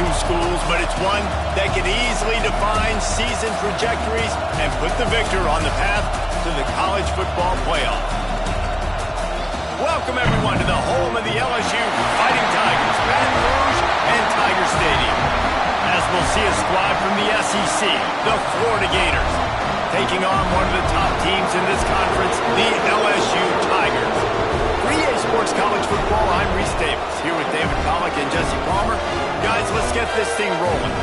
two schools, but it's one that can easily define season trajectories and put the victor on the path to the college football playoff. Welcome, everyone, to the home of the LSU Fighting Tigers, Baton Rouge and Tiger Stadium. As we'll see a squad from the SEC, the Florida Gators, taking on one of the top teams in this conference, the LSU Tigers. For EA Sports College Football, I'm Reese Davis, here with David Pollack and Jesse Palmer. Guys, let's get this thing rolling.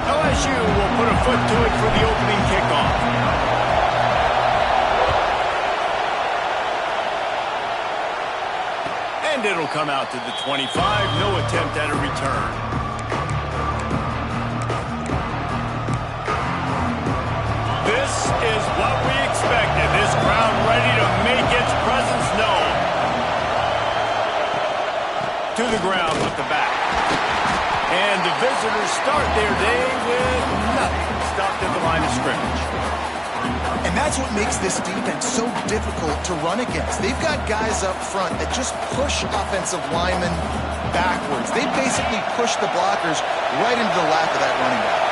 LSU will put a foot to it for the opening kickoff. And it'll come out to the 25. No attempt at a return. This is what we expected. This crowd ready to make its presence known. To the ground with the back. And the visitors start their day with nothing. Stopped at the line of scrimmage. And that's what makes this defense so difficult to run against. They've got guys up front that just push offensive linemen backwards. They basically push the blockers right into the lap of that running back.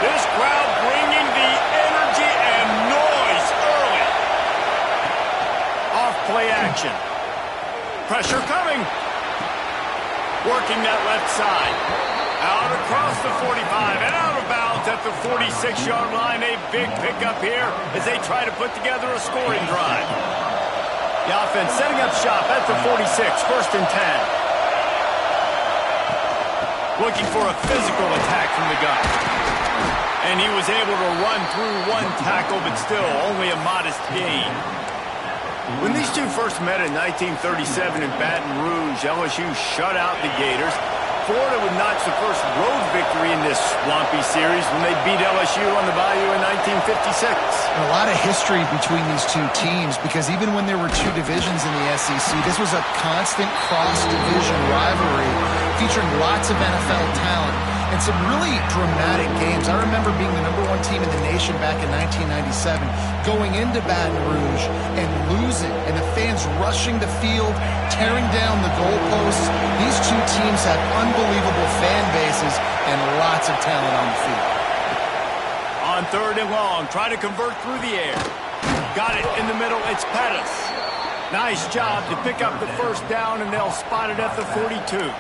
This crowd bringing the energy and noise early. Off play action. Pressure coming. Working that left side. Out across the 45 and out of bounds at the 46-yard line. A big pickup here as they try to put together a scoring drive. The offense setting up shop at the 46, first and 10. Looking for a physical attack from the gun. And he was able to run through one tackle, but still only a modest gain. When these two first met in 1937 in Baton Rouge, LSU shut out the Gators. Florida would notch the first road victory in this swampy series when they beat LSU on the Bayou in 1956. And a lot of history between these two teams because even when there were two divisions in the SEC, this was a constant cross-division rivalry featuring lots of NFL talent and some really dramatic games. I remember being the #1 team in the nation back in 1997, going into Baton Rouge and losing, and the fans rushing the field, tearing down the goalposts. These two teams have unbelievable fan bases and lots of talent on the field. On third and long, try to convert through the air. Got it in the middle, it's Pettis. Nice job to pick up the first down, and they'll spot it at the 42.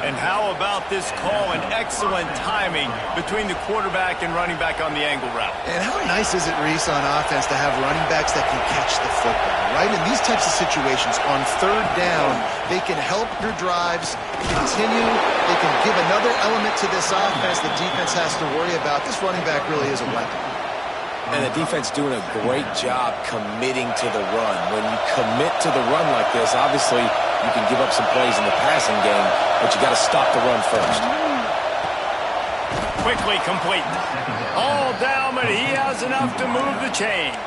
And how about this call and excellent timing between the quarterback and running back on the angle route. And how nice is it, Reese, on offense to have running backs that can catch the football, right? In these types of situations, on third down, they can help your drives continue. They can give another element to this offense the defense has to worry about. This running back really is a weapon. And the defense doing a great job committing to the run. When you commit to the run like this, obviously you can give up some plays in the passing game, but you got to stop the run first. Quickly complete. All down, but he has enough to move the chains.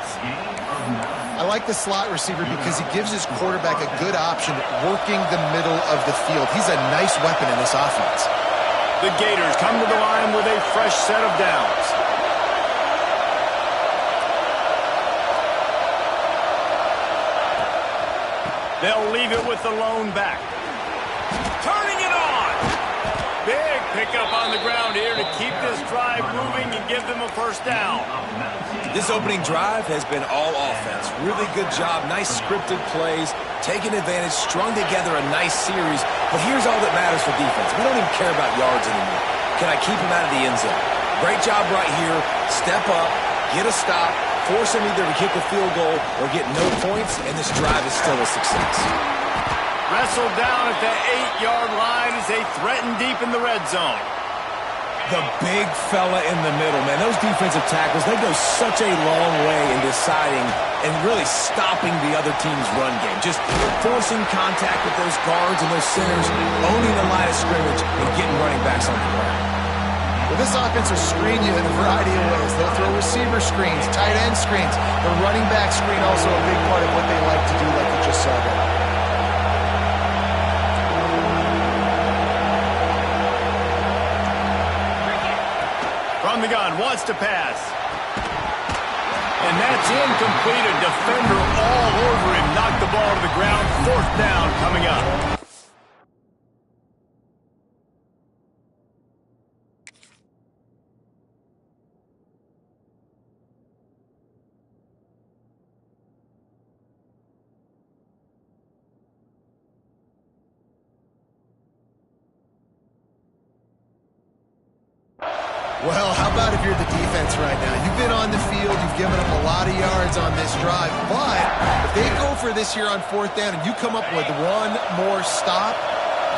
I like the slot receiver because he gives his quarterback a good option working the middle of the field. He's a nice weapon in this offense. The Gators come to the line with a fresh set of downs. They'll leave it with the lone back. Turning it on. Big pickup on the ground here to keep this drive moving and give them a first down. This opening drive has been all offense. Really good job. Nice scripted plays. Taking advantage. Strung together a nice series. But here's all that matters for defense. We don't even care about yards anymore. Can I keep them out of the end zone? Great job right here. Step up. Get a stop. Force them either to kick a field goal or get no points, and this drive is still a success. Wrestled down at the 8-yard line as they threaten deep in the red zone. The big fella in the middle, man. Those defensive tackles, they go such a long way in deciding and really stopping the other team's run game. Just forcing contact with those guards and those centers, owning the line of scrimmage, and getting running backs on the ground. Well, this offense will screen you in a variety of ways. They'll throw receiver screens, tight end screens. The running back screen also a big part of what they like to do, like you just saw there. the gun, wants to pass. And that's incomplete. A defender all over him. Knocked the ball to the ground. 4th down coming up. Well, how about if you're the defense right now? You've been on the field, you've given up a lot of yards on this drive, but if they go for this here on 4th down and you come up with one more stop,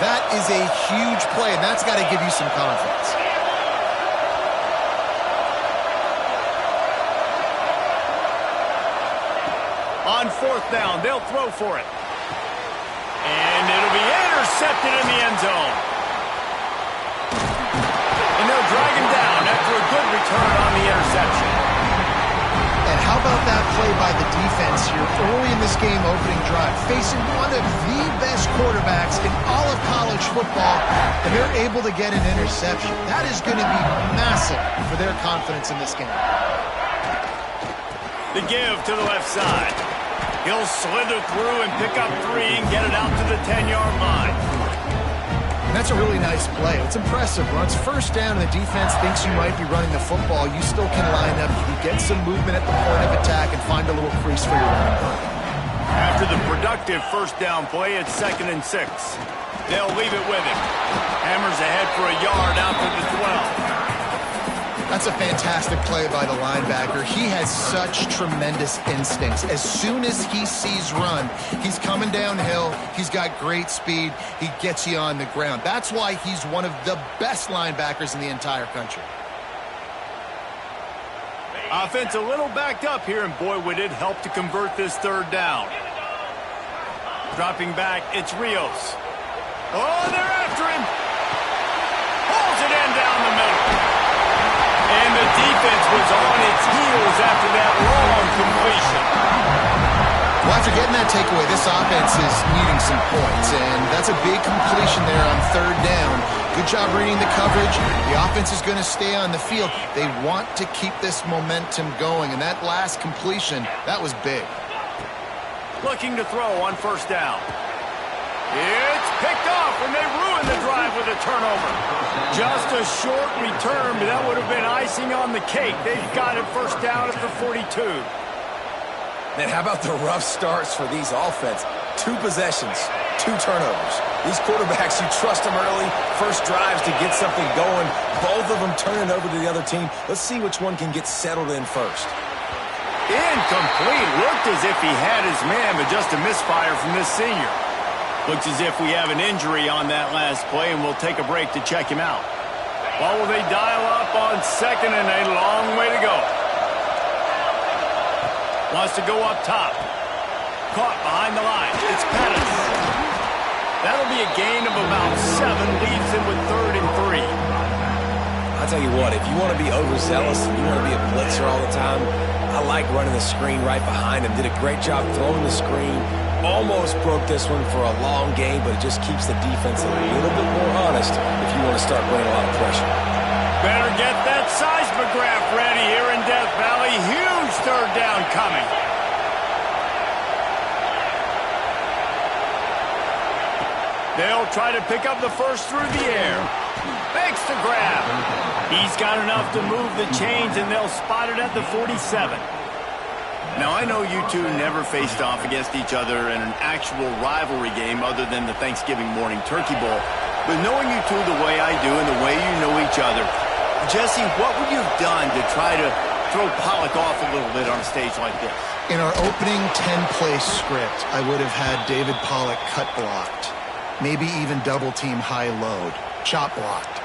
that is a huge play, and that's got to give you some confidence. On 4th down, they'll throw for it. And it'll be intercepted in the end zone. And they'll drag him down after a good return on the interception. And how about that play by the defense here early in this game opening drive, facing one of the best quarterbacks in all of college football, and they're able to get an interception. That is going to be massive for their confidence in this game. The give to the left side. He'll slither through and pick up 3 and get it out to the 10-yard line. That's a really nice play. It's impressive. When it's 1st down and the defense thinks you might be running the football, you still can line up. You can get some movement at the point of attack and find a little crease for your running back. After the productive 1st down play, it's 2nd and 6. They'll leave it with him. Hammers ahead for a yard out to the 12. That's a fantastic play by the linebacker. He has such tremendous instincts. As soon as he sees run, he's coming downhill. He's got great speed. He gets you on the ground. That's why he's one of the best linebackers in the entire country. Offense a little backed up here, and boy, would it help to convert this 3rd down. Dropping back, it's Rios. Oh, they're after him. Pulls it in down the middle. And the defense was on its heels after that long completion. Well, after getting that takeaway, this offense is needing some points, and that's a big completion there on 3rd down. Good job reading the coverage. The offense is going to stay on the field. They want to keep this momentum going, and that last completion, that was big. Looking to throw on 1st down. It's picked off, and they ruin the drive with a turnover. Just a short return, but that would have been icing on the cake. They've got it 1st down at the 42. Man, how about the rough starts for these offense? 2 possessions, 2 turnovers. These quarterbacks, you trust them early, first drives to get something going. Both of them turning over to the other team. Let's see which one can get settled in first. Incomplete. Looked as if he had his man, but just a misfire from this senior. Looks as if we have an injury on that last play, and we'll take a break to check him out. Well, will they dial up on 2nd and a long way to go? Wants to go up top. Caught behind the line. It's Pettis. That'll be a gain of about 7. Leaves him with 3rd and 3. I'll tell you what, if you want to be overzealous and you want to be a blitzer all the time, I like running the screen right behind him. Did a great job throwing the screen. Almost broke this one for a long game, but it just keeps the defense a little bit more honest if you want to start putting a lot of pressure. Better get that seismograph ready here in Death Valley. Huge 3rd down coming. They'll try to pick up the first through the air. Fakes to grab. He's got enough to move the chains, and they'll spot it at the 47. Now, I know you two never faced off against each other in an actual rivalry game other than the Thanksgiving morning Turkey Bowl. But knowing you two the way I do and the way you know each other, Jesse, what would you have done to try to throw Pollock off a little bit on a stage like this? In our opening 10-play script, I would have had David Pollock cut blocked, maybe even double-team high-load, chop blocked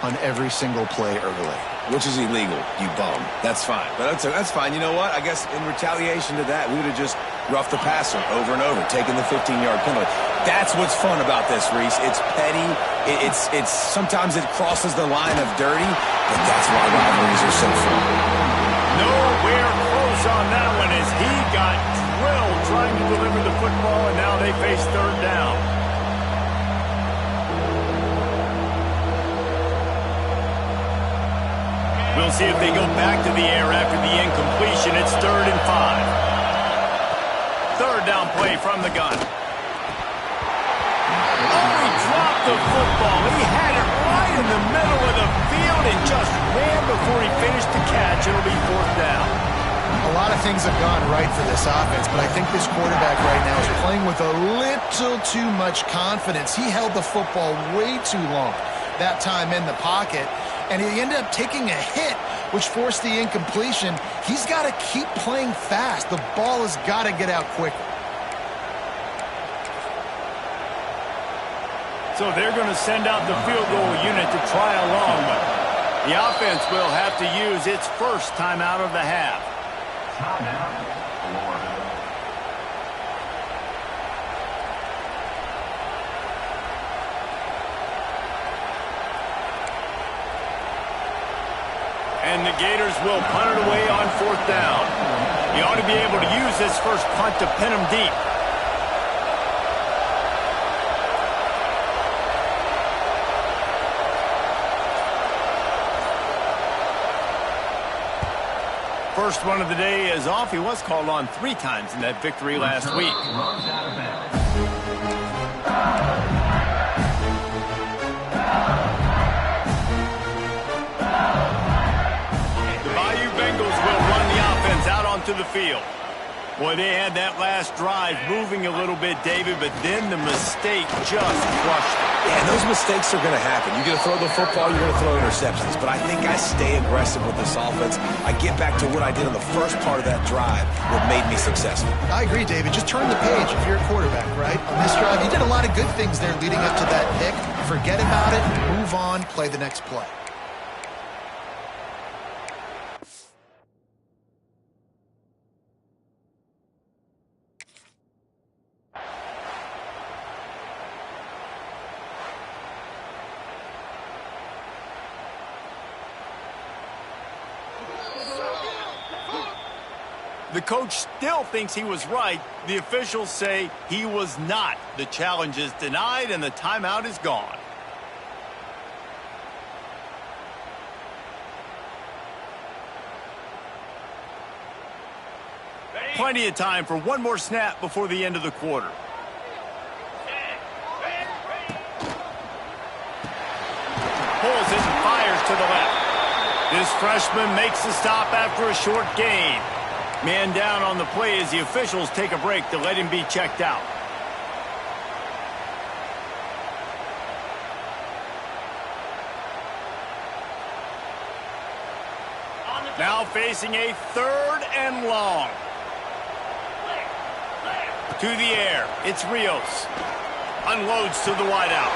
on every single play early. Which is illegal, you bum. That's fine. But that's fine. You know what? I guess in retaliation to that, we would have just roughed the passer over and over, taking the 15-yard penalty. That's what's fun about this, Reese. It's petty. It's sometimes it crosses the line of dirty, but that's why rivalries are so fun. Nowhere close on that one as he got drilled trying to deliver the football, and now they face 3rd down. We'll see if they go back to the air after the incompletion. It's 3rd and 5. Third down play from the gun. Oh, he dropped the football. He had it right in the middle of the field and just ran before he finished the catch. It'll be 4th down. A lot of things have gone right for this offense, but I think this quarterback right now is playing with a little too much confidence. He held the football way too long that time in the pocket, and he ended up taking a hit, which forced the incompletion. He's got to keep playing fast. The ball has got to get out quicker. So they're going to send out the field goal unit to try a long one. The offense will have to use its first timeout of the half. And the Gators will punt it away on 4th down. You ought to be able to use this first punt to pin them deep. First one of the day is off. He was called on 3 times in that victory last week. The Bayou Bengals will run the offense out onto the field. Boy, they had that last drive moving a little bit, David, but then the mistake just crushed it. Yeah, and those mistakes are going to happen. You're going to throw the football, you're going to throw interceptions. But I think I stay aggressive with this offense. I get back to what I did on the first part of that drive, what made me successful. I agree, David. Just turn the page if you're a quarterback, right? On this drive, you did a lot of good things there leading up to that pick. Forget about it, move on, play the next play. The coach still thinks he was right. The officials say he was not. The challenge is denied, and the timeout is gone. Plenty of time for one more snap before the end of the quarter. Pulls it and fires to the left. This freshman makes the stop after a short gain. Man down on the play as the officials take a break to let him be checked out. Now facing a 3rd and long. To the air, it's Rios. Unloads to the wideout.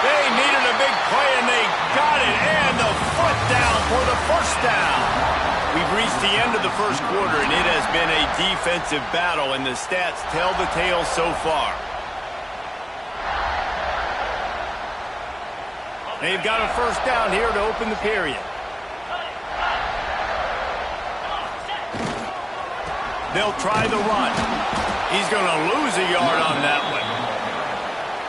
They needed a big play and they got it. And the foot down for the 1st down. We've reached the end of the first quarter, and it has been a defensive battle, and the stats tell the tale so far. They've got a 1st down here to open the period. They'll try the run. He's going to lose a yard on that one.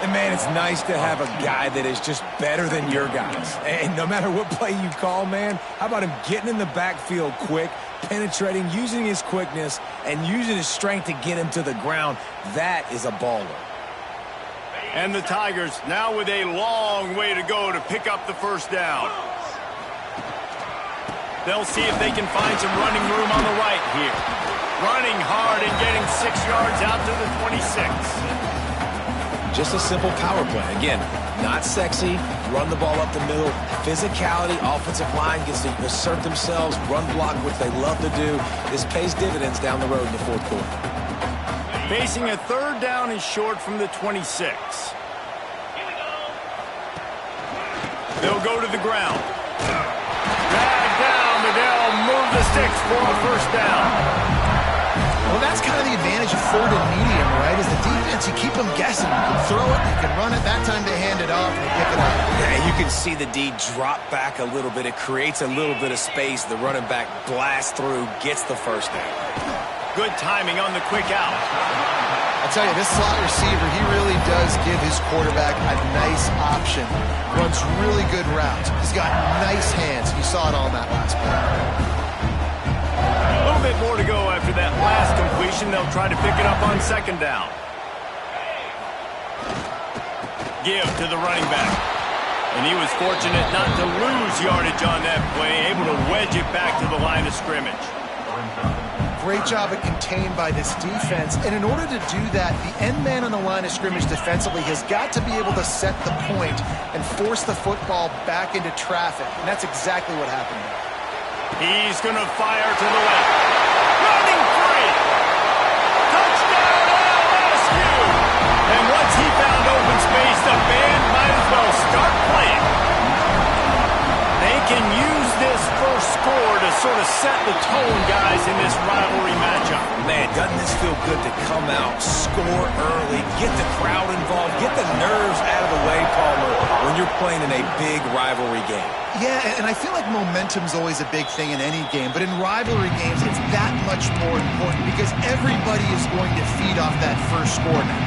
And, man, it's nice to have a guy that is just better than your guys. And no matter what play you call, man, how about him getting in the backfield quick, penetrating, using his quickness, and using his strength to get him to the ground? That is a baller. And the Tigers now with a long way to go to pick up the 1st down. They'll see if they can find some running room on the right here. Running hard and getting 6 yards out to the 26. Just a simple power play. Again, not sexy, run the ball up the middle. Physicality, offensive line gets to assert themselves, run block, which they love to do. This pays dividends down the road in the 4th quarter. Facing a 3rd down and short from the 26. They'll go to the ground. Drag down, but they'll move the sticks for a 1st down. Well, that's kind of the advantage of 3rd and medium, right? Is the defense, you keep them guessing. You can throw it, you can run it. That time they hand it off and they pick it up. Yeah, you can see the D drop back a little bit. It creates a little bit of space. The running back blasts through, gets the 1st down. Good timing on the quick out. I tell you, this slot receiver, he really does give his quarterback a nice option. Runs really good routes. He's got nice hands. You saw it on that last play. A little bit more to go after that last completion. They'll try to pick it up on second down. Give to the running back. And he was fortunate not to lose yardage on that play, able to wedge it back to the line of scrimmage. Great job at contained by this defense. And in order to do that, the end man on the line of scrimmage defensively has got to be able to set the point and force the football back into traffic. And that's exactly what happened there. He's going to fire to the left. Running free. Touchdown LSU. And once he found open space, the band might as well start playing. They can use this first score to sort of set the tone, guys, in this rivalry matchup. Man, doesn't this feel good to come out, score early, get the crowd involved, get the nerves out of the way, Palmer, when you're playing in a big rivalry game? Yeah, and I feel like momentum's always a big thing in any game, but in rivalry games, it's that much more important because everybody is going to feed off that first score now.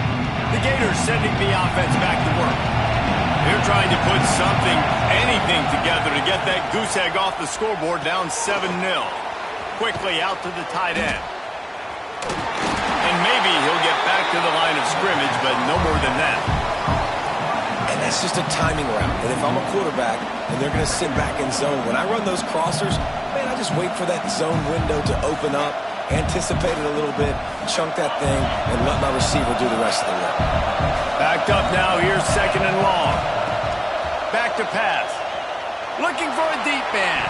The Gators sending the offense back to work. They're trying to put something, anything together to get that goose egg off the scoreboard, down 7-0. Quickly out to the tight end. And maybe he'll get back to the line of scrimmage, but no more than that. And that's just a timing route. And if I'm a quarterback and they're going to sit back in zone, when I run those crossers, man, I just wait for that zone window to open up, anticipate it a little bit, chunk that thing, and let my receiver do the rest of the work. Backed up now, here's second and long. Back to pass. Looking for a deep man.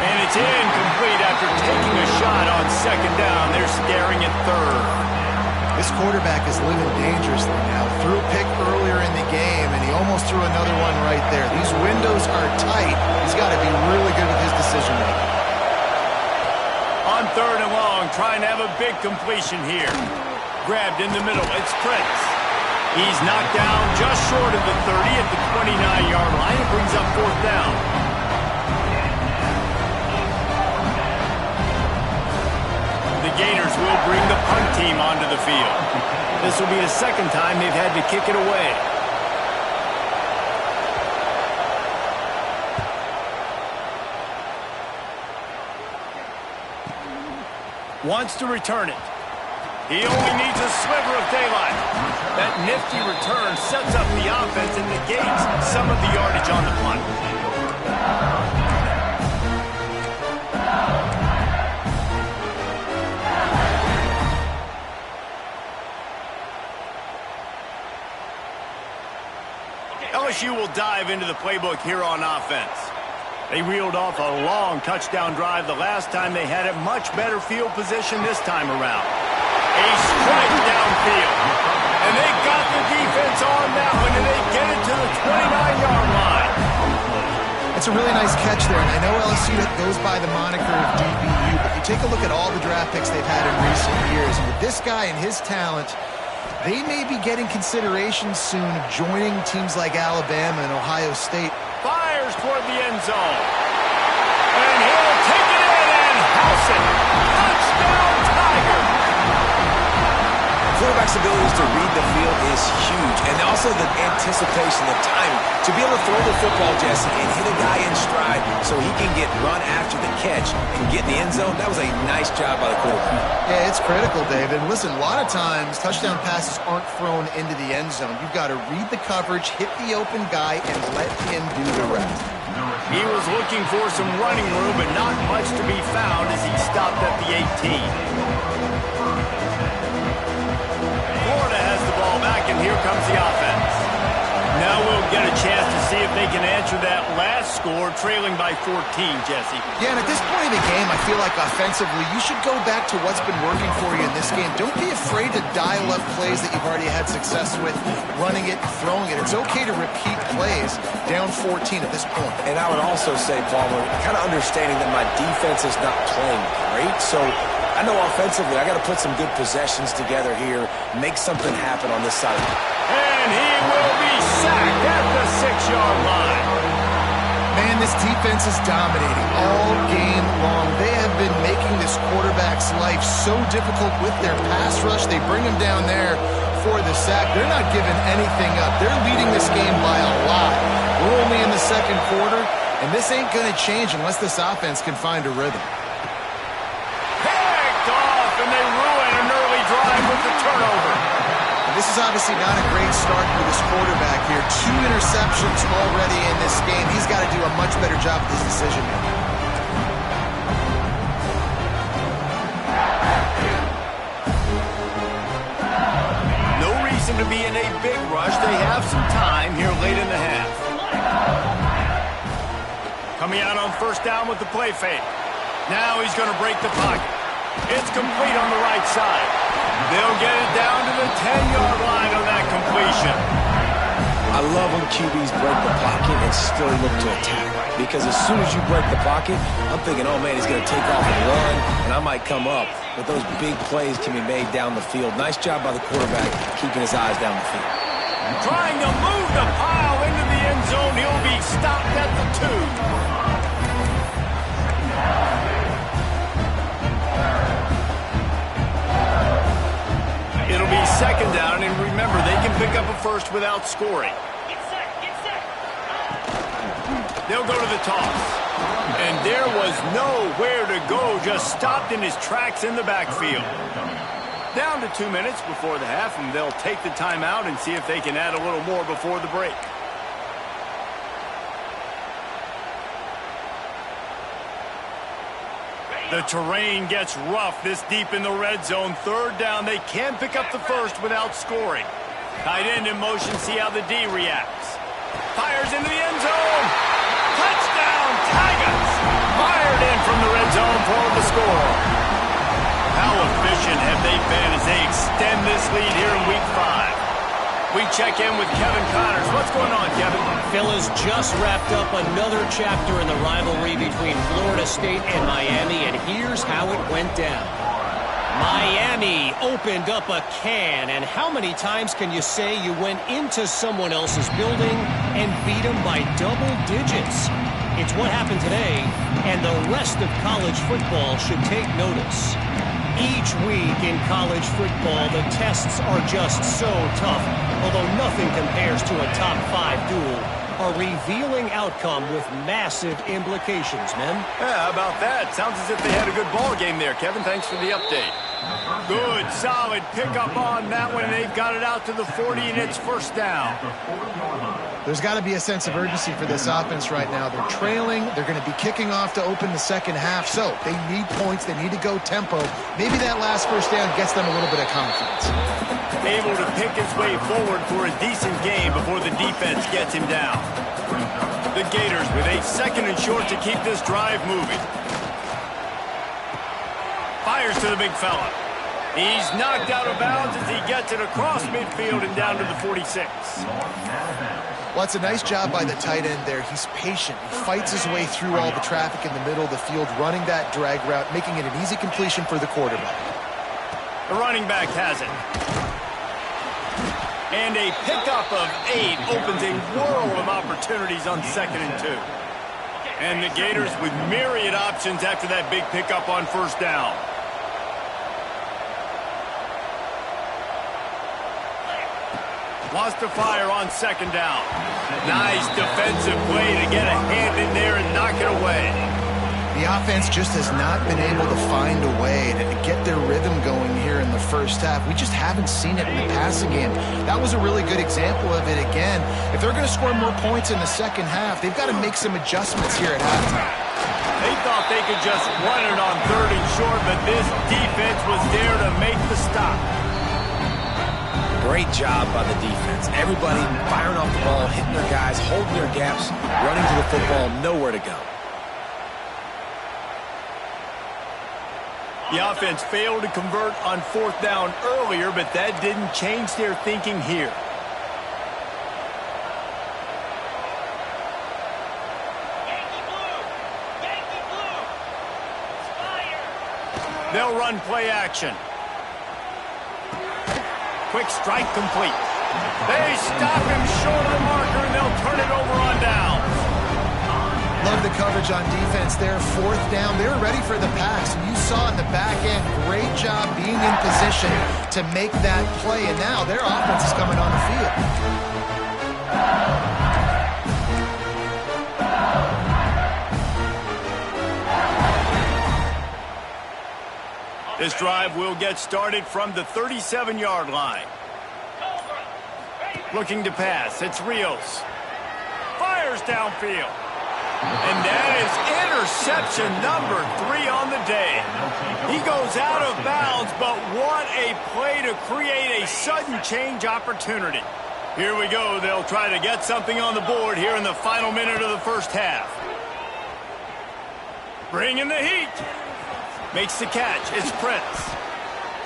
And it's incomplete after taking a shot on second down. They're staring at third. This quarterback is living dangerously now. Threw a pick earlier in the game, and he almost threw another one right there. These windows are tight. He's got to be really good with his decision-making. On third and long, trying to have a big completion here. Grabbed in the middle. It's Prince. He's knocked down just short of the 30 at the 29-yard line. It brings up fourth down. The Gators will bring the punt team onto the field. This will be the second time they've had to kick it away. Wants to return it. He only needs a sliver of daylight. That nifty return sets up the offense and negates some of the yardage on the punt. LSU will dive into the playbook here on offense. They reeled off a long touchdown drive the last time they had it. Much better field position this time around. A strike downfield. And they got the defense on that one, and they get it to the 29-yard line. It's a really nice catch there, and I know LSU goes by the moniker of DBU, but you take a look at all the draft picks they've had in recent years, and with this guy and his talent, they may be getting consideration soon of joining teams like Alabama and Ohio State. Fires toward the end zone. And he'll take it in and house it. Touchdown, Tiger. Quarterback's abilities to read the field is huge, and also the anticipation, the timing. To be able to throw the football, Jesse, and hit a guy in stride so he can get run after the catch and get in the end zone, that was a nice job by the quarterback. Yeah, it's critical, David. Listen, a lot of times touchdown passes aren't thrown into the end zone. You've got to read the coverage, hit the open guy, and let him do the rest. He was looking for some running room, but not much to be found as he stopped at the 18. Florida has the ball back, and here comes the offense. Now we'll get a chance to see if they can answer that last score, trailing by 14, Jesse. Yeah, and at this point in the game, I feel like offensively, you should go back to what's been working for you in this game. Don't be afraid to dial up plays that you've already had success with, running it, throwing it. It's okay to repeat plays down 14 at this point. And I would also say, Palmer, kind of understanding that my defense is not playing great, so I know offensively I got to put some good possessions together here, make something happen on this side. And he will be sacked at the 6-yard line. Man, this defense is dominating all game long. They have been making this quarterback's life so difficult with their pass rush. They bring him down there for the sack. They're not giving anything up. They're leading this game by a lot. We're only in the second quarter, and this ain't going to change unless this offense can find a rhythm. Picked off, and they ruin an early drive with the turnover. This is obviously not a great start for this quarterback here. 2 interceptions already in this game. He's got to do a much better job with his decision making. No reason to be in a big rush. They have some time here late in the half. Coming out on first down with the play fake. Now he's going to break the pocket. It's complete on the right side. They'll get it down to the 10-yard line on that completion. I love when QBs break the pocket and still look to attack. Because as soon as you break the pocket, I'm thinking, oh man, he's going to take off and run, and I might come up. But those big plays can be made down the field. Nice job by the quarterback keeping his eyes down the field. Trying to move the pile into the end zone. He'll be stopped at the 2. It'll be second down, and remember, they can pick up a first without scoring. Get set. They'll go to the toss. And there was nowhere to go, just stopped in his tracks in the backfield. Down to 2 minutes before the half, and they'll take the timeout and see if they can add a little more before the break. The terrain gets rough this deep in the red zone. Third down, they can pick up the first without scoring. Tight end in motion, see how the D reacts. Fires into the end zone. Touchdown, Tigers! Fired in from the red zone for the score. How efficient have they been as they extend this lead here in Week 5? We check in with Kevin Connors. What's going on, Kevin? Fellas, just wrapped up another chapter in the rivalry between Florida State and Miami, and here's how it went down. Miami opened up a can, and how many times can you say you went into someone else's building and beat them by double digits? It's what happened today, and the rest of college football should take notice. Each week in college football, the tests are just so tough, although nothing compares to a top 5 duel. A revealing outcome with massive implications, men. Yeah, how about that? Sounds as if they had a good ball game there, Kevin. Thanks for the update. Good, solid pickup on that one, and they've got it out to the 40, and it's first down. There's got to be a sense of urgency for this offense right now. They're trailing. They're going to be kicking off to open the second half, so they need points. They need to go tempo. Maybe that last first down gets them a little bit of confidence. Able to pick his way forward for a decent game before the defense gets him down. The Gators with a second and short to keep this drive moving. Fires to the big fella. He's knocked out of bounds as he gets it across midfield and down to the 46. Well, it's a nice job by the tight end there. He's patient. He fights his way through all the traffic in the middle of the field, running that drag route, making it an easy completion for the quarterback. The running back has it. And a pickup of 8 opens a world of opportunities on 2nd and 2. And the Gators with myriad options after that big pickup on first down. Wants to fire on 2nd down. Nice defensive play to get a hand in there and knock it away. The offense just has not been able to find a way to get their rhythm going here in the first half. We just haven't seen it in the passing game. That was a really good example of it again. If they're going to score more points in the second half, they've got to make some adjustments here at halftime. They thought they could just run it on 3rd and short, but this defense was there to make the stop. Great job by the defense. Everybody firing off the ball, hitting their guys, holding their gaps, running to the football, nowhere to go. The offense failed to convert on 4th down earlier, but that didn't change their thinking here. They'll run play action. Quick strike complete. They stop him short of the marker, and they'll turn it over on downs. Love the coverage on defense there. Fourth down. They were ready for the pass. And you saw in the back end, great job being in position to make that play. And now their offense is coming on the field. This drive will get started from the 37-yard line. Looking to pass. It's Rios. Fires downfield. And that is interception number 3 on the day. He goes out of bounds, but what a play to create a sudden change opportunity. Here we go. They'll try to get something on the board here in the final minute of the first half. Bringing the heat. Makes the catch. It's Prince.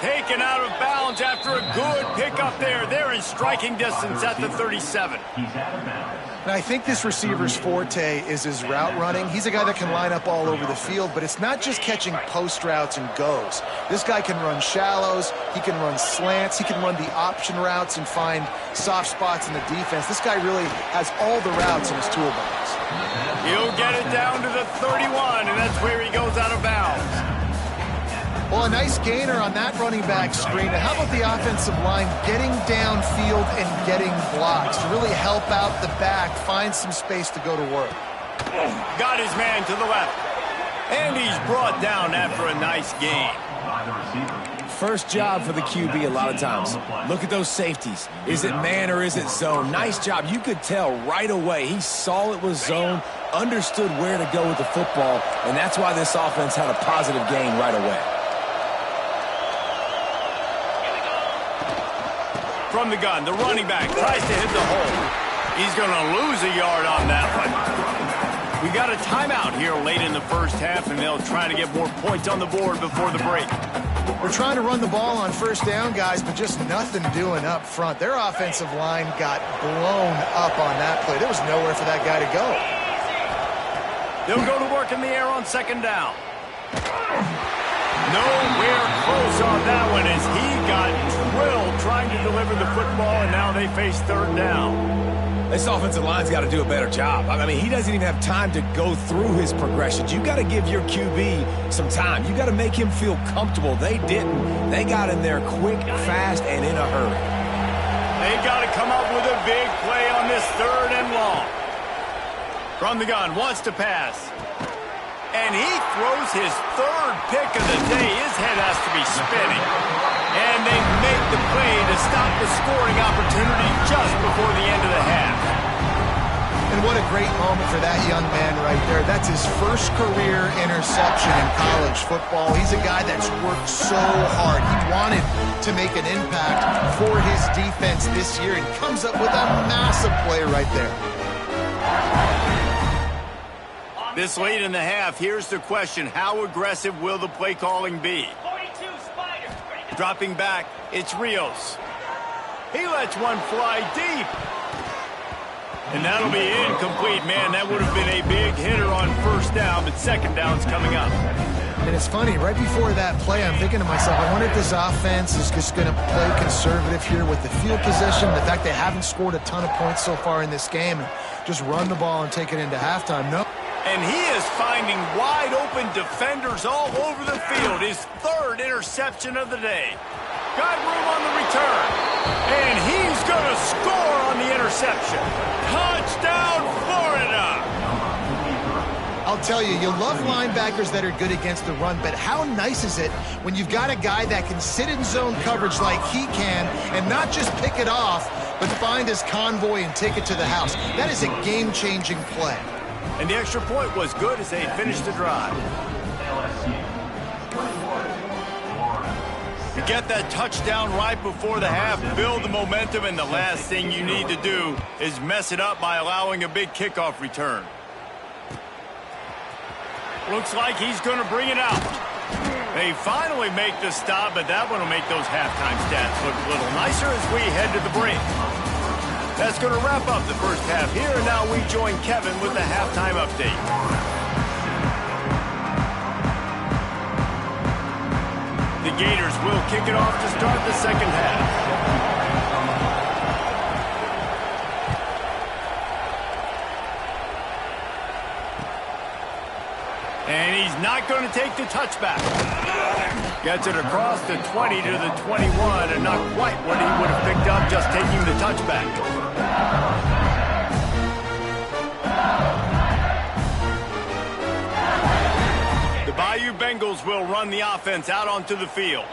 Taken out of bounds after a good pickup there. They're in striking distance at the 37. And I think this receiver's forte is his route running. He's a guy that can line up all over the field, but it's not just catching post routes and goes. This guy can run shallows. He can run slants. He can run the option routes and find soft spots in the defense. This guy really has all the routes in his toolbox. He'll get it down to the 31, and that's where he goes out of bounds. Well, a nice gainer on that running back screen. And how about the offensive line getting downfield and getting blocks to really help out the back, find some space to go to work? Got his man to the left. And he's brought down after a nice gain. First job for the QB a lot of times. Look at those safeties. Is it man or is it zone? Nice job. You could tell right away. He saw it was zone, understood where to go with the football, and that's why this offense had a positive gain right away. From the gun, the running back tries to hit the hole. He's going to lose a yard on that one. We got a timeout here late in the first half, and they'll try to get more points on the board before the break. We're trying to run the ball on first down, guys, but just nothing doing up front. Their offensive line got blown up on that play. There was nowhere for that guy to go. They'll go to work in the air on second down. Nowhere close on that one as he got drilled trying to deliver the football, and now they face third down. This offensive line's got to do a better job. I mean, he doesn't even have time to go through his progressions. You got to give your QB some time. You got to make him feel comfortable. They didn't. They got in there quick, fast, and in a hurry. They got to come up with a big play on this third and long. From the gun, wants to pass. And he throws his third pick of the day. His head has to be spinning. And they make the play to stop the scoring opportunity just before the end of the half. And what a great moment for that young man right there. That's his first career interception in college football. He's a guy that's worked so hard. He wanted to make an impact for his defense this year and comes up with a massive play right there. This late in the half, here's the question. How aggressive will the play calling be? Dropping back, it's Rios. He lets one fly deep. And that'll be incomplete. Man, that would have been a big hitter on first down, but second down's coming up. And it's funny, right before that play, I'm thinking to myself, I wonder if this offense is just going to play conservative here with the field position, the fact they haven't scored a ton of points so far in this game, and just run the ball and take it into halftime. No. And he is finding wide-open defenders all over the field. His third interception of the day. Got room on the return. And he's going to score on the interception. Touchdown, Florida! I'll tell you, you love linebackers that are good against the run, but how nice is it when you've got a guy that can sit in zone coverage like he can and not just pick it off, but find his convoy and take it to the house. That is a game-changing play. And the extra point was good as they finished the drive. To get that touchdown right before the half, build the momentum, and the last thing you need to do is mess it up by allowing a big kickoff return. Looks like he's going to bring it out. They finally make the stop, but that one will make those halftime stats look a little nicer as we head to the break. That's going to wrap up the first half here, and now we join Kevin with the halftime update. The Gators will kick it off to start the second half. And he's not going to take the touchback. Gets it across the 20 to the 21, and not quite what he would have picked up just taking the touchback. The Bayou Bengals will run the offense out onto the field.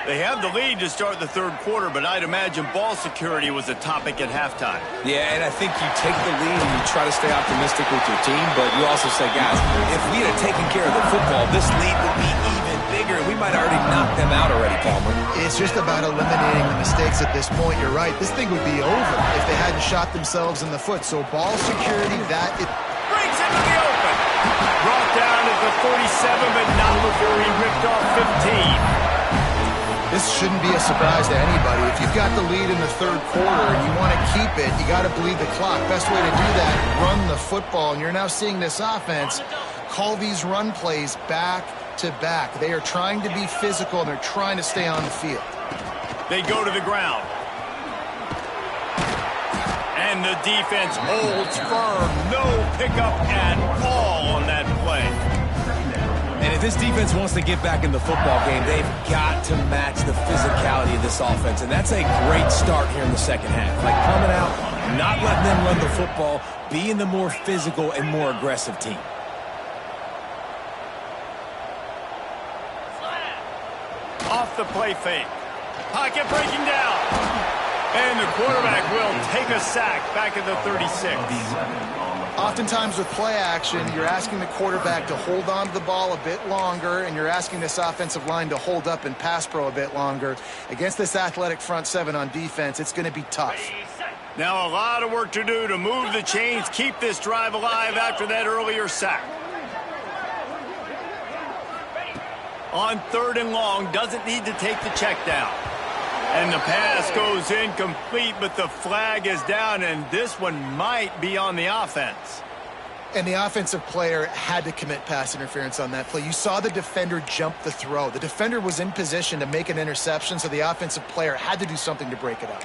They have the lead to start the third quarter, but I'd imagine ball security was a topic at halftime. Yeah, and I think you take the lead and you try to stay optimistic with your team, but you also say, guys, if we had taken care of the football, this lead would be even bigger. We might already knock them out already, Palmer. It's just about eliminating the mistakes at this point. You're right. This thing would be over if they hadn't shot themselves in the foot. So ball security, that it Breaks into the open. Brought down at the 47, but not before he ripped off 15. This shouldn't be a surprise to anybody. If you've got the lead in the third quarter and you want to keep it, you got to bleed the clock. Best way to do that, run the football. And you're now seeing this offense call these run plays back to back. They are trying to be physical, and they're trying to stay on the field. They go to the ground. And the defense holds firm. No pickup at all on that play. And if this defense wants to get back in the football game, they've got to match the physicality of this offense. And that's a great start here in the second half. Like coming out, not letting them run the football, being the more physical and more aggressive team. Off the play fake. Pocket breaking down. And the quarterback will take a sack back at the 36. Oftentimes with play action, you're asking the quarterback to hold on to the ball a bit longer, and you're asking this offensive line to hold up and pass pro a bit longer. Against this athletic front seven on defense, it's going to be tough. Now a lot of work to do to move the chains, keep this drive alive after that earlier sack. On 3rd and long, doesn't need to take the check down. And the pass goes incomplete, but the flag is down, and this one might be on the offense. And the offensive player had to commit pass interference on that play. You saw the defender jump the throw. The defender was in position to make an interception, so the offensive player had to do something to break it up.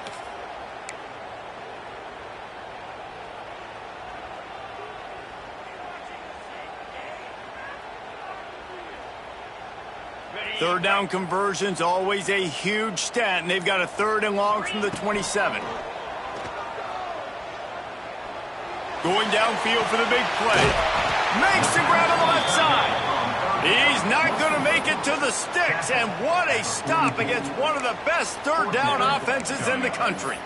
Third down conversions, always a huge stat, and they've got a 3rd and long from the 27. Going downfield for the big play. Makes the grab on the left side. He's not going to make it to the sticks, and what a stop against one of the best 3rd down offenses in the country.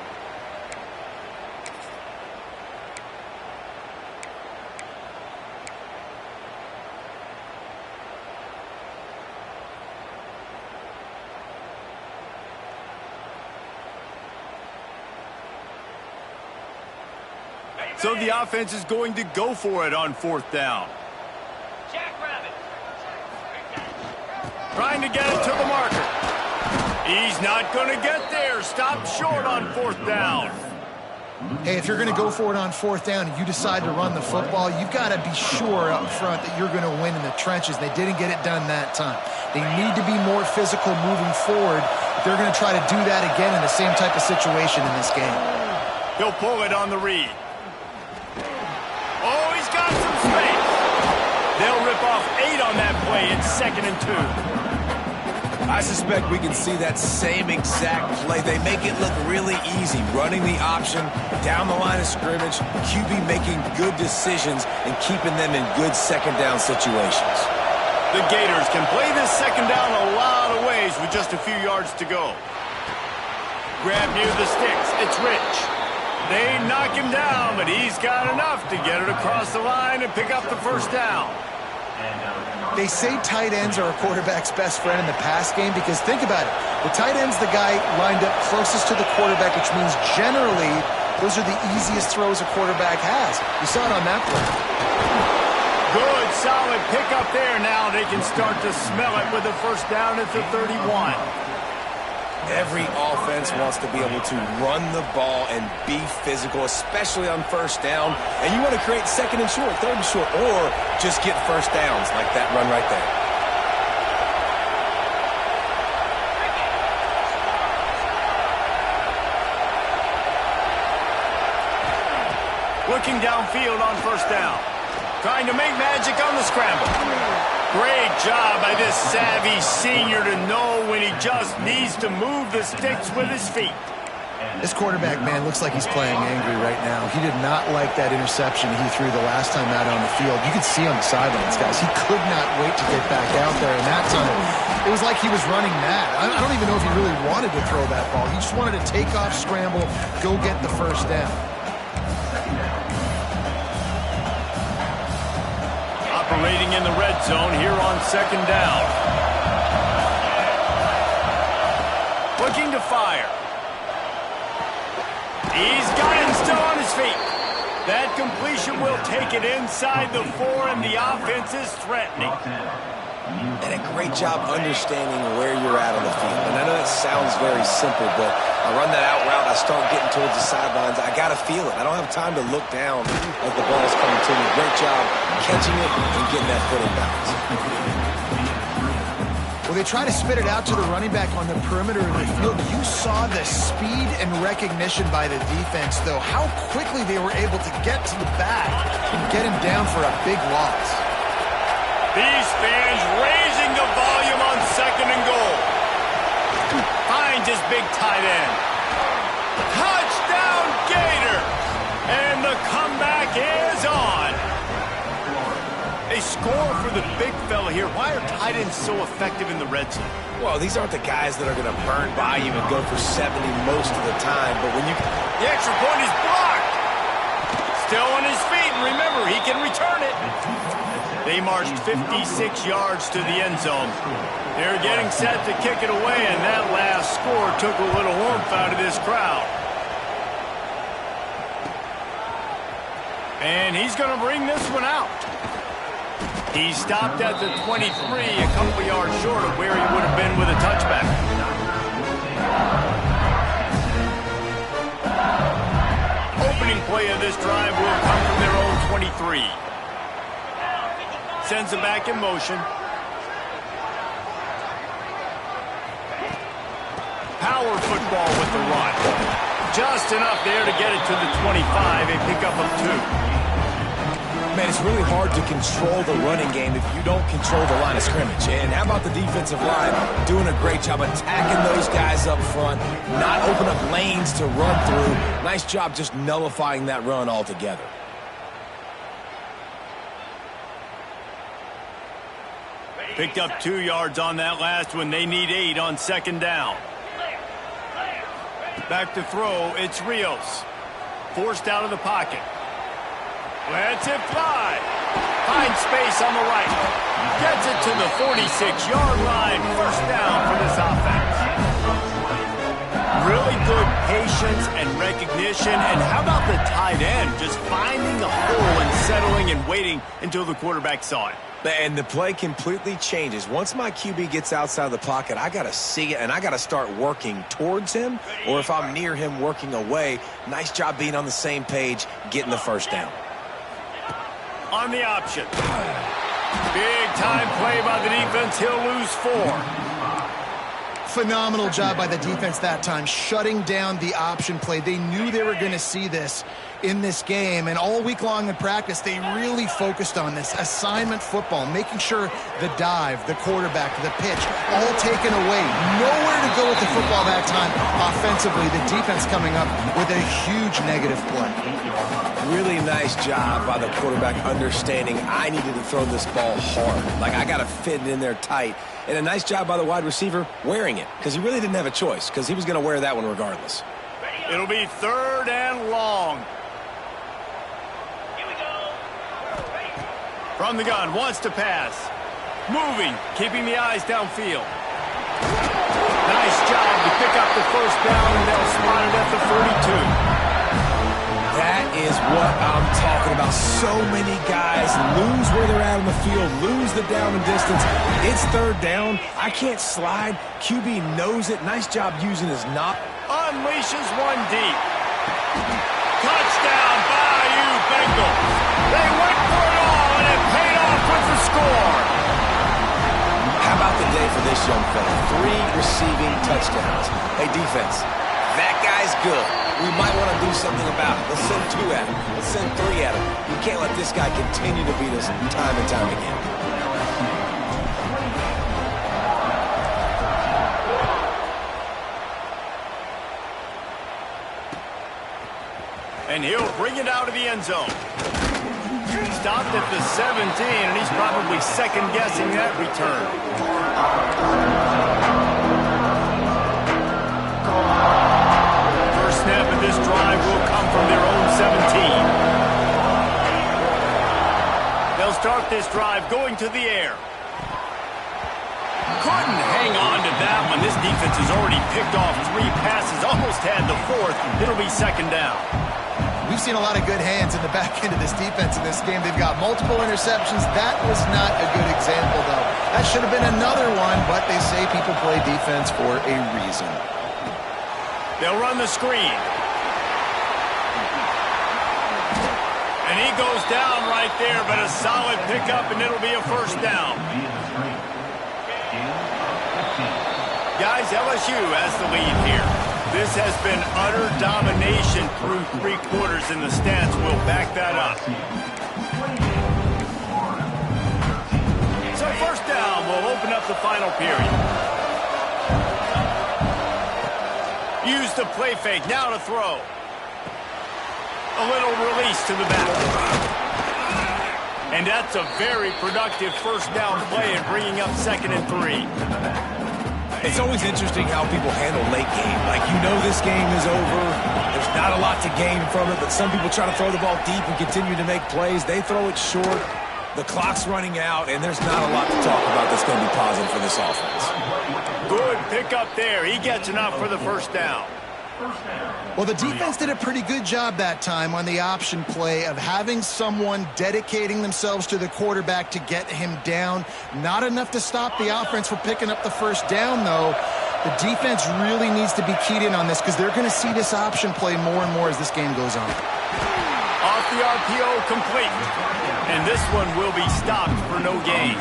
So the offense is going to go for it on 4th down. Trying to get it to the marker. He's not going to get there. Stopped short on 4th down. Hey, if you're going to go for it on 4th down and you decide to run the football, you've got to be sure up front that you're going to win in the trenches. They didn't get it done that time. They need to be more physical moving forward if they're going to try to do that again in the same type of situation in this game. He'll pull it on the read. Oh, he's got some space. They'll rip off 8 on that play in 2nd and 2. I suspect we can see that same exact play. They make it look really easy, running the option down the line of scrimmage, QB making good decisions and keeping them in good 2nd down situations. The Gators can play this 2nd down a lot of ways with just a few yards to go. Grab near the sticks. It's Rich. They knock him down, but he's got enough to get it across the line and pick up the 1st down. They say tight ends are a quarterback's best friend in the pass game because think about it. The tight end's the guy lined up closest to the quarterback, which means generally those are the easiest throws a quarterback has. You saw it on that play. Good, solid pickup there. Now they can start to smell it with the 1st down at the 31. Every offense wants to be able to run the ball and be physical, especially on 1st down. And you want to create 2nd and short, 3rd and short, or just get 1st downs like that run right there. Looking downfield on 1st down. Trying to make magic on the scramble. Great job by this savvy senior to know when he just needs to move the sticks with his feet. This quarterback, man, looks like he's playing angry right now. He did not like that interception he threw the last time out on the field. You could see on the sidelines, guys. He could not wait to get back out there. And that time, it was like he was running mad. I don't even know if he really wanted to throw that ball. He just wanted to take off, scramble, go get the first down. Operating in the red zone here on second down. Looking to fire. He's got him still on his feet. That completion will take it inside the 4, and the offense is threatening. And a great job understanding where you're at on the field. And I know that sounds very simple, but I run that out route, I start getting towards the sidelines. I got to feel it. I don't have time to look down as the ball's coming to me. Great job catching it and getting that foot in bounds. Well, they try to spit it out to the running back on the perimeter of the field. You saw the speed and recognition by the defense, though. How quickly they were able to get to the back and get him down for a big loss. These fans raising the volume on second and goal. Finds his big tight end. Touchdown, Gator! And the comeback is on. They score for the big fella here. Why are tight ends so effective in the red zone? Well, these aren't the guys that are going to burn by you and go for 70 most of the time. But when you... The extra point is blocked. Still on his feet. And remember, he can return it. They marched 56 yards to the end zone. They're getting set to kick it away, and that last score took a little oomph out of this crowd. And he's going to bring this one out. He stopped at the 23, a couple yards short of where he would have been with a touchback. Opening play of this drive will come from their own 23. Sends it back in motion. Power football with the run. Just enough there to get it to the 25, a pickup of 2. Man, it's really hard to control the running game if you don't control the line of scrimmage. And how about the defensive line doing a great job attacking those guys up front, not open up lanes to run through. Nice job just nullifying that run altogether. Picked up 2 yards on that last one. They need 8 on second down. Back to throw, it's Rios. Forced out of the pocket. Lets it fly. Finds space on the right. Gets it to the 46-yard line. First down for this offense. Really good patience and recognition. And how about the tight end just finding the hole and settling and waiting until the quarterback saw it. And the play completely changes. Once my QB gets outside the pocket, I got to see it, and I got to start working towards him, or if I'm near him, working away. Nice job being on the same page, getting the first down. On the option. Big time play by the defense. He'll lose 4. Phenomenal job by the defense that time, shutting down the option play. They knew they were going to see this in this game, and all week long in practice, they really focused on this assignment football, making sure the dive, the quarterback, the pitch, all taken away. Nowhere to go with the football that time offensively. The defense coming up with a huge negative play. Really nice job by the quarterback understanding I needed to throw this ball hard. Like, I got to fit it in there tight. And a nice job by the wide receiver wearing it, because he really didn't have a choice, because he was going to wear that one regardless. It'll be 3rd and long. From the gun, wants to pass. Moving, keeping the eyes downfield. Nice job to pick up the first down, and they'll spot it at the 42. That is what I'm talking about. So many guys lose where they're at on the field, lose the down and distance. It's 3rd down. I can't slide. QB knows it. Nice job using his knob. Unleashes one deep. Touchdown, Bayou Bengals. They went for it all, and it paid off with the score. How about the day for this young fella? 3 receiving touchdowns. Hey, defense, that guy's good. We might want to do something about it. Let's send 2 at him. Let's send 3 at him. You can't let this guy continue to beat us time and time again. And he'll bring it out of the end zone. Stopped at the 17, and he's probably second-guessing that return. First snap of this drive will come from their own 17. They'll start this drive going to the air. Couldn't hang on to that one. This defense has already picked off 3 passes, almost had the 4th. It'll be second down. We've seen a lot of good hands in the back end of this defense in this game. They've got multiple interceptions. That was not a good example, though. That should have been another one, but they say people play defense for a reason. They'll run the screen. And he goes down right there, but a solid pickup, and it'll be a first down. Guys, LSU has the lead here. This has been utter domination through 3 quarters, and the stats will back that up. So first down will open up the final period. Use the play fake, now to throw. A little release to the back. And that's a very productive first down play and bringing up 2nd and 3. It's always interesting how people handle late game. Like, you know this game is over. There's not a lot to gain from it, but some people try to throw the ball deep and continue to make plays. They throw it short. The clock's running out, and there's not a lot to talk about that's going to be positive for this offense. Good pick up there. He gets enough for the first down. Well, the defense did a pretty good job that time on the option play of having someone dedicating themselves to the quarterback to get him down. Not enough to stop the offense from picking up the first down, though. The defense really needs to be keyed in on this because they're going to see this option play more and more as this game goes on. Off the RPO, complete. And this one will be stopped for no gain.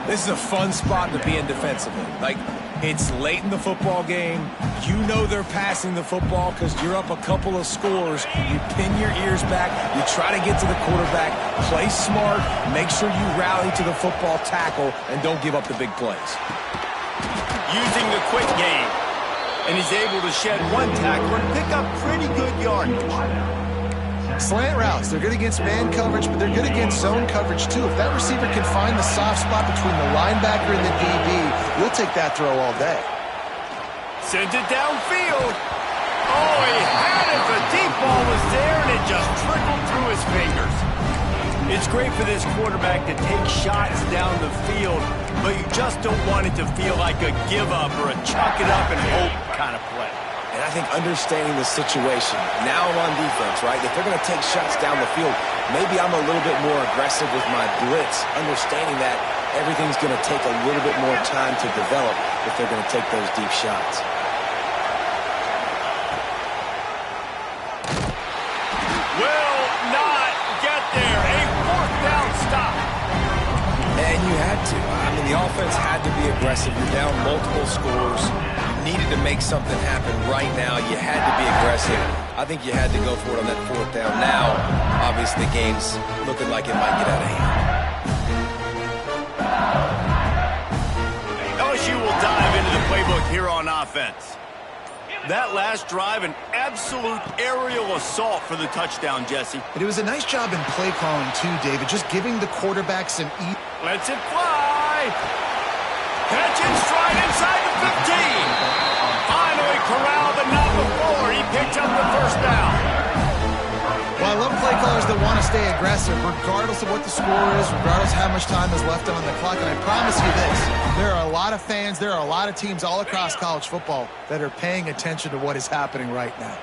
This is a fun spot to be in defensively. Like, it's late in the football game. You know they're passing the football because you're up a couple of scores. You pin your ears back. You try to get to the quarterback. Play smart. Make sure you rally to the football tackle and don't give up the big plays. Using the quick game. And he's able to shed 1 tackle and pick up pretty good yardage. Slant routes, they're good against man coverage, but they're good against zone coverage too. If that receiver can find the soft spot between the linebacker and the DB, you'll take that throw all day. Sends it downfield. Oh, he had it. The deep ball was there, and it just trickled through his fingers. It's great for this quarterback to take shots down the field, but you just don't want it to feel like a give-up or a chuck it up and hope kind of play. And I think understanding the situation, now I'm on defense, right? If they're going to take shots down the field, maybe I'm a little bit more aggressive with my blitz, understanding that everything's going to take a little bit more time to develop if they're going to take those deep shots. Will not get there. A 4th down stop. And you had to. I mean, the offense had to be aggressive. You're down multiple scores. Needed to make something happen right now. You had to be aggressive. I think you had to go for it on that 4th down. Now, obviously, the game's looking like it might get out of hand. LSU will dive into the playbook here on offense. That last drive, an absolute aerial assault for the touchdown, Jesse. But it was a nice job in play calling too, David, just giving the quarterback some Lets it fly. Catch in stride inside the 15. Finally corralled, but not before. He picked up the first down. Well, I love play callers that want to stay aggressive, regardless of what the score is, regardless of how much time is left on the clock. And I promise you this, there are a lot of fans, there are a lot of teams all across college football that are paying attention to what is happening right now.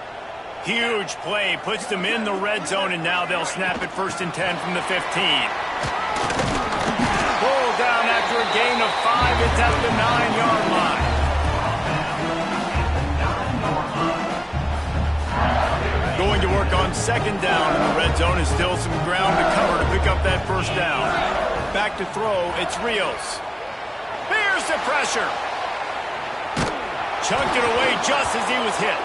Huge play, puts them in the red zone, and now they'll snap it 1st and 10 from the 15. Pull down after a gain of 5. It's at the 9-yard line. Going to work on 2nd down in the red zone, and still some ground to cover to pick up that first down. Back to throw, it's Rios. Here's the pressure. Chunked it away just as he was hit.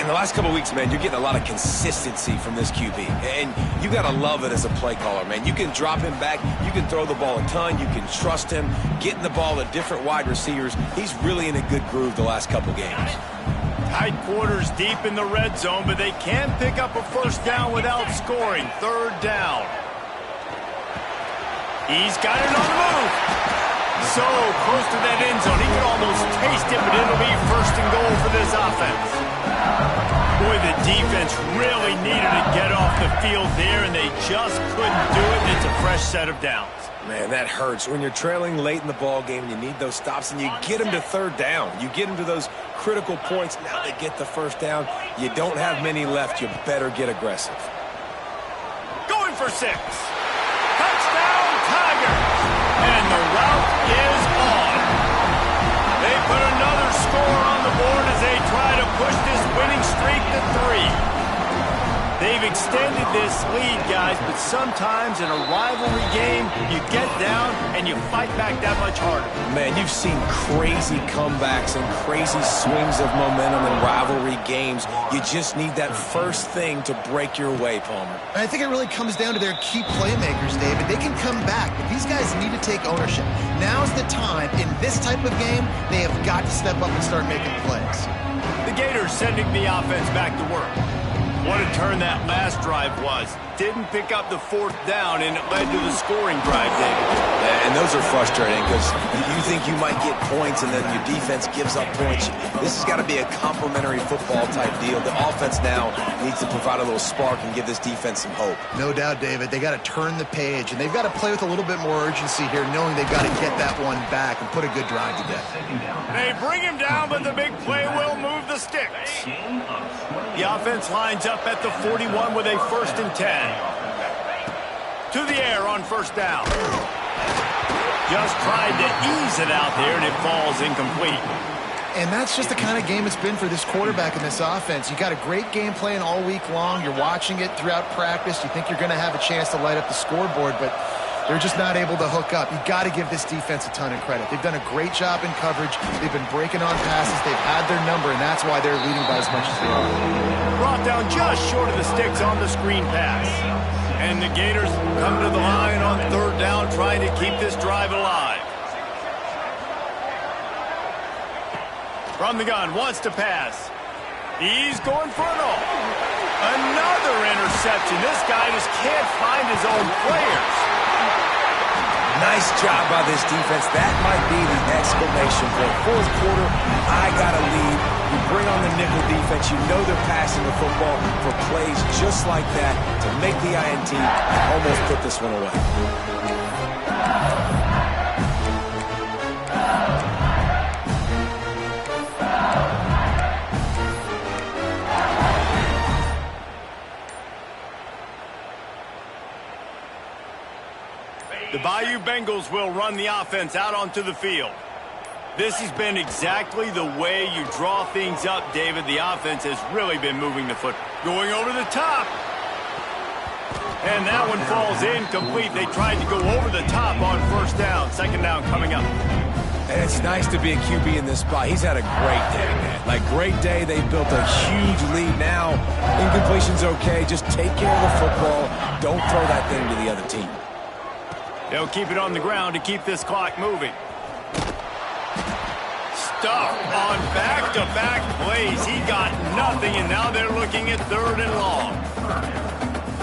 In the last couple of weeks, man, you're getting a lot of consistency from this QB. And you got to love it as a play caller, man. You can drop him back. You can throw the ball a ton. You can trust him. Getting the ball to different wide receivers. He's really in a good groove the last couple games. Tight quarters deep in the red zone, but they can pick up a first down without scoring. Third down. He's got it on the move. So close to that end zone. He can almost taste it, but it'll be first and goal for this offense. Boy, the defense really needed to get off the field there, and they just couldn't do it. It's a fresh set of downs. Man, that hurts. When you're trailing late in the ball game, you need those stops, and you get them to third down. You get them to those critical points. Now they get the first down. You don't have many left. You better get aggressive. Going for 6. Touchdown, Tigers. And the route is on. They put another score on the board as they try to push this winning streak to 3. They've extended this lead, guys, but sometimes in a rivalry game, you get down and you fight back that much harder. Man, you've seen crazy comebacks and crazy swings of momentum in rivalry games. You just need that first thing to break your way, Palmer. And I think it really comes down to their key playmakers, David. They can come back, but these guys need to take ownership. Now's the time. In this type of game, they have got to step up and start making plays. The Gators sending the offense back to work. What a turn that last drive was. Didn't pick up the fourth down, and it led to the scoring drive, David. And those are frustrating because you think you might get points, and then your defense gives up points. This has got to be a complementary football type deal. The offense now needs to provide a little spark and give this defense some hope. No doubt, David. They got to turn the page, and they've got to play with a little bit more urgency here, knowing they've got to get that one back and put a good drive together. They bring him down, but the big play will move the sticks. The offense lines up at the 41 with a 1st and 10. To the air on first down. Just tried to ease it out there, and it falls incomplete. And that's just the kind of game it's been for this quarterback in this offense. You got a great game plan all week long. You're watching it throughout practice. You think you're going to have a chance to light up the scoreboard, but they're just not able to hook up. You got to give this defense a ton of credit. They've done a great job in coverage. They've been breaking on passes. They've had their number, and that's why they're leading by as much as they are. Brought down just short of the sticks on the screen pass. And the Gators come to the line on third down, trying to keep this drive alive. From the gun, wants to pass. He's going for it all. Another interception. This guy just can't find his own players. Nice job by this defense. That might be the exclamation point. Fourth quarter, I got a lead. You bring on the nickel defense. You know they're passing the football for plays just like that to make the INT and almost put this one away. The Bayou Bengals will run the offense out onto the field. This has been exactly the way you draw things up, David. The offense has really been moving the foot. Going over the top. And that one falls incomplete. They tried to go over the top on first down. Second down coming up. And it's nice to be a QB in this spot. He's had a great day, man. Like, great day. They built a huge lead. Now, incompletion's okay. Just take care of the football. Don't throw that thing to the other team. They'll keep it on the ground to keep this clock moving. Stuff on back-to-back plays. He got nothing, and now they're looking at third and long.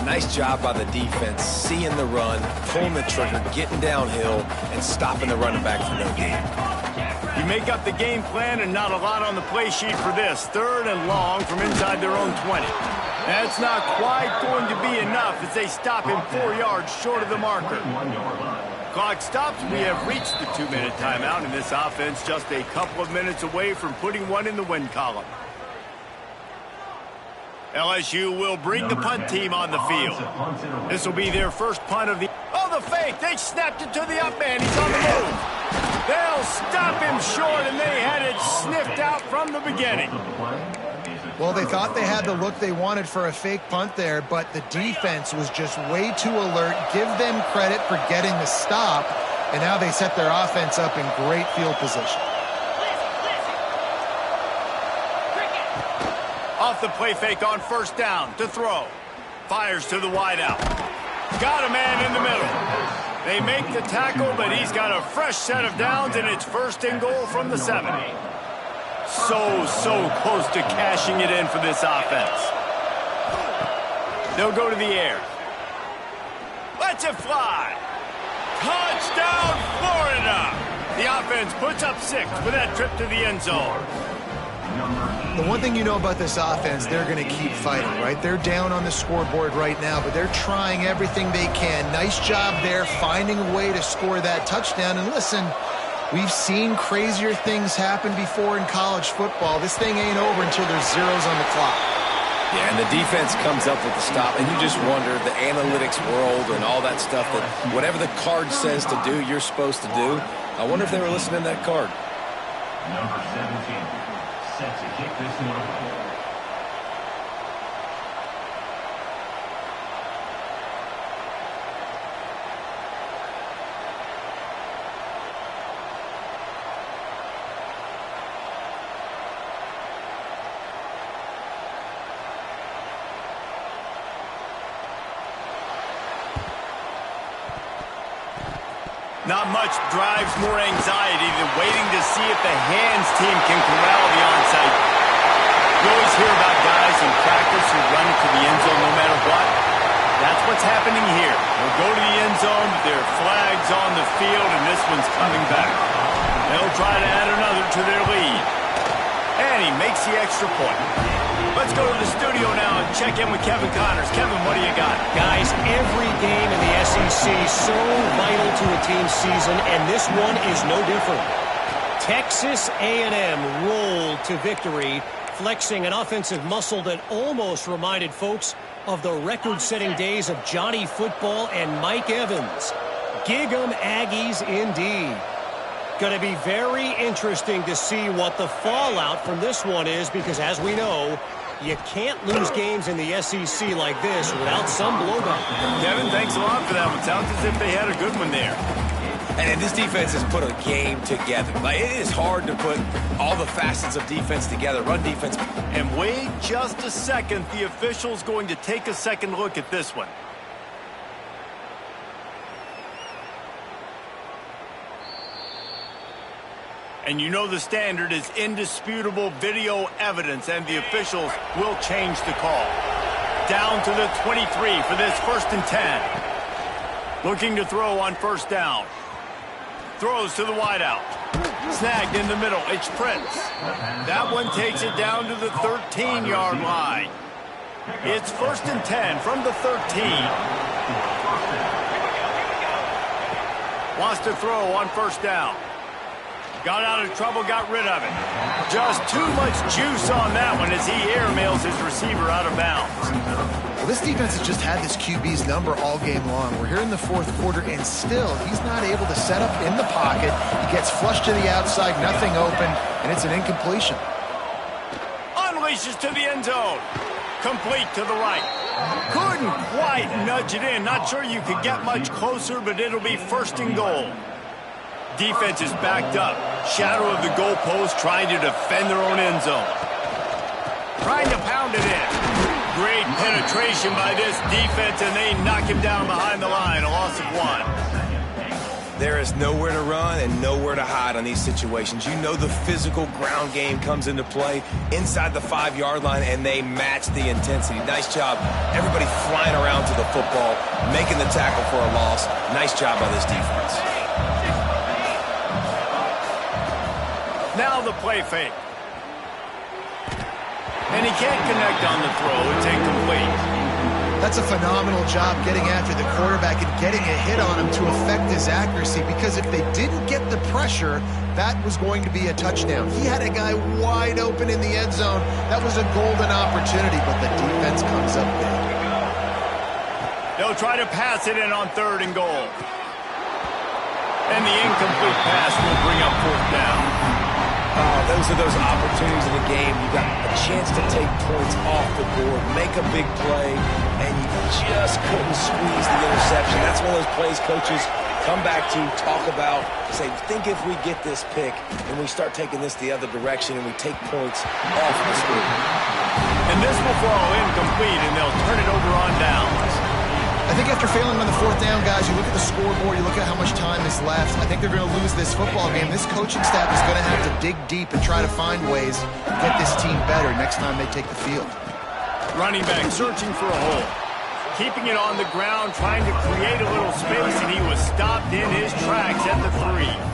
Nice job by the defense, seeing the run, pulling the trigger, getting downhill, and stopping the running back for no gain. You make up the game plan and not a lot on the play sheet for this. Third and long from inside their own 20. That's not quite going to be enough as they stop him 4 yards short of the marker. Clock stops. We have reached the 2-minute timeout, and this offense just a couple of minutes away from putting one in the win column. LSU will bring the punt team on the field. This will be their first punt of the... Oh, the fake! They snapped it to the up man. He's on the move. They'll stop him short, and they had it sniffed out from the beginning. Well, they thought they had the look they wanted for a fake punt there, but the defense was just way too alert. Give them credit for getting the stop, and now they set their offense up in great field position. Off the play fake on first down to throw. Fires to the wideout. Got a man in the middle. They make the tackle, but he's got a fresh set of downs, and it's first and goal from the 7. So close to cashing it in for this offense. They'll go to the air. Let's it fly. Touchdown, Florida. The offense puts up 6 with that trip to the end zone. The one thing you know about this offense, they're going to keep fighting, right? They're down on the scoreboard right now, but they're trying everything they can. Nice job there, finding a way to score that touchdown. And listen, we've seen crazier things happen before in college football. This thing ain't over until there's zeros on the clock. Yeah, and the defense comes up with the stop, and you just wonder, the analytics world and all that stuff, that whatever the card says to do, you're supposed to do. I wonder if they were listening to that card. Number 17. Set to kick this one away. Not much drives more anxiety than waiting to see if the hands team can corral the onside. You always hear about guys in practice who run it to the end zone no matter what. That's what's happening here. They'll go to the end zone, but there are flags on the field, and this one's coming back. They'll try to add another to their lead. And he makes the extra point. Let's go to the studio now and check in with Kevin Connors. Kevin, what do you got? Guys, every game in the SEC so vital to a team's season, and this one is no different. Texas A&M rolled to victory, flexing an offensive muscle that almost reminded folks of the record-setting days of Johnny Football and Mike Evans. Gig 'em Aggies indeed. Going to be very interesting to see what the fallout from this one is, because as we know, you can't lose games in the SEC like this without some blowback. Kevin, thanks a lot for that one. Sounds as if they had a good one there. And this defense has put a game together. Like, it is hard to put all the facets of defense together. Run defense. And wait just a second. The official's going to take a second look at this one. And you know the standard is indisputable video evidence, and the officials will change the call. Down to the 23 for this 1st and 10. Looking to throw on 1st down. Throws to the wideout. Snagged in the middle. It's Prince. That one takes it down to the 13-yard line. It's 1st and 10 from the 13. Wants to throw on 1st down. Got out of trouble, got rid of it. Just too much juice on that one as he airmails his receiver out of bounds. Well, this defense has just had this QB's number all game long. We're here in the 4th quarter, and still, he's not able to set up in the pocket. He gets flushed to the outside, nothing open, and it's an incompletion. Unleashes to the end zone. Complete to the right. Couldn't quite nudge it in. Not sure you could get much closer, but it'll be 1st and goal. Defense is backed up. Shadow of the goalpost, trying to defend their own end zone. Trying to pound it in. Great penetration by this defense, and they knock him down behind the line. A loss of 1. There is nowhere to run and nowhere to hide on these situations. You know the physical ground game comes into play inside the 5-yard line, and they match the intensity. Nice job. Everybody flying around to the football, making the tackle for a loss. Nice job by this defense. Now the play fake. And he can't connect on the throw. It's incomplete. That's a phenomenal job getting after the quarterback and getting a hit on him to affect his accuracy, because if they didn't get the pressure, that was going to be a touchdown. He had a guy wide open in the end zone. That was a golden opportunity, but the defense comes up big. They'll try to pass it in on 3rd and goal. And the incomplete pass will bring up 4th down. Those are those opportunities in the game. You got a chance to take points off the board, make a big play, and you just couldn't squeeze the interception. That's one of those plays coaches come back to, talk about, say, think if we get this pick and we start taking this the other direction and we take points off the score. And this will fall incomplete, and they'll turn it over on downs. I think after failing on the fourth down, guys, you look at the scoreboard, you look at how much time is left. I think they're going to lose this football game. This coaching staff is going to have to dig deep and try to find ways to get this team better next time they take the field. Running back searching for a hole. Keeping it on the ground, trying to create a little space, and he was stopped in his tracks at the 3.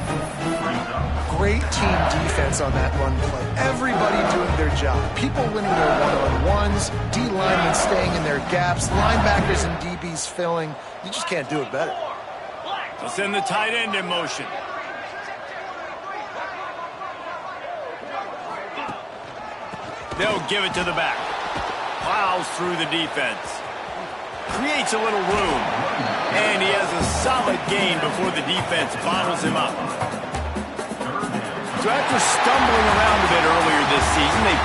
Great team defense on that run play. Everybody doing their job. People winning their one-on-ones, D-linemen staying in their gaps, linebackers and DBs filling. You just can't do it better. They'll send the tight end in motion. They'll give it to the back. Plows through the defense. Creates a little room. And he has a solid gain before the defense bottles him up. So after stumbling around a bit earlier this season, they